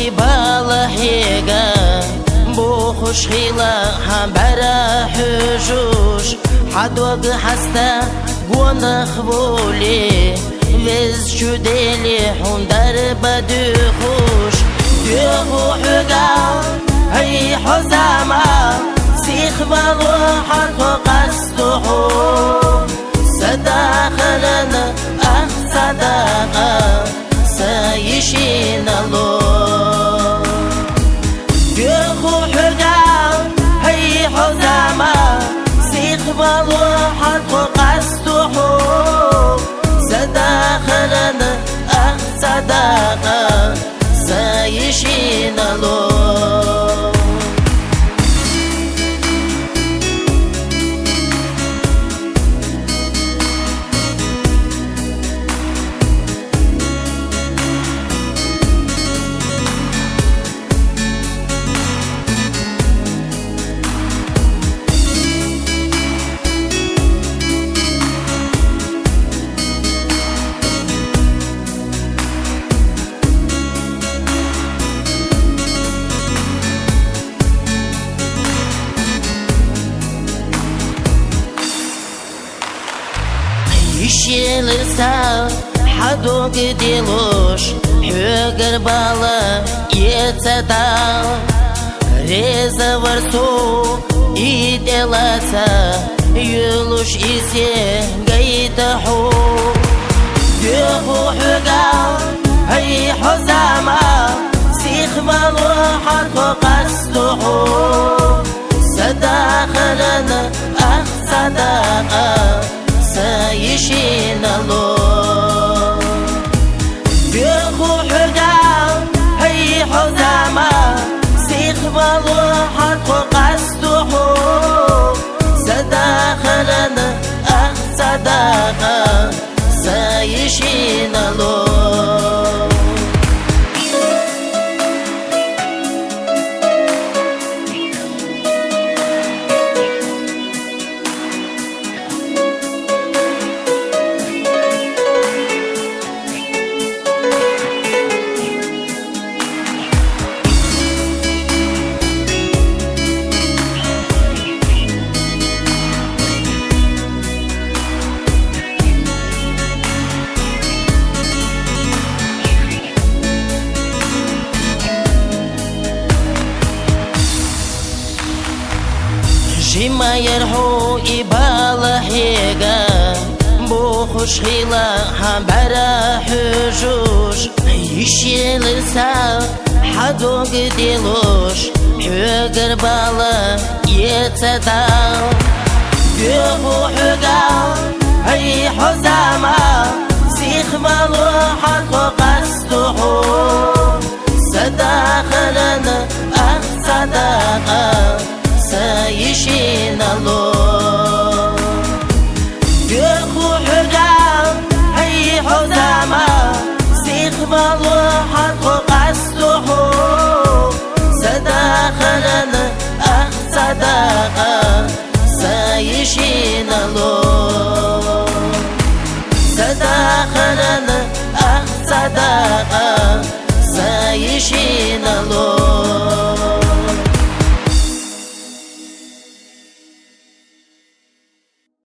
إبالة هيجا بوخش خيلا هم برا حجوش حد وقت حستا قونخ بولي وز شدلي حندر بدخوش دخو حقا هي حزامة سيخ بالوحر قصدحو صداخلنا صداقة سايشين الله دخو حقا هي حزامة سيخ بالوحر قصدحو صداخلنا صداقة سايشين الله يشيلسا حدو قديلوش حقر بالا يتسدا ريزا ورسو يدلاسا يلوش إسي قيتحو يخو حقا هي حزامة سيخ بالو حرق قصدحو صداخلنا صداقة سايشين الله دخو حقا هي حزامة سيخ بالوحر قصدحو صداخلنا صداقة سايشين الله جيما يرحو إبالة هيجا بوخش خيلا هم برا حجوش يشيلسا حدو قديلوش حقر بالا يتسدا يخو حقا هي حزامة سيخ بالوحر قصدحو صداخلنا صداقة سايشين الله يخو حقا هي حزامة سيخ بالوحر قصدحو صداخلنا صداقة سايشين الله صداخلنا صداقة سايشين الله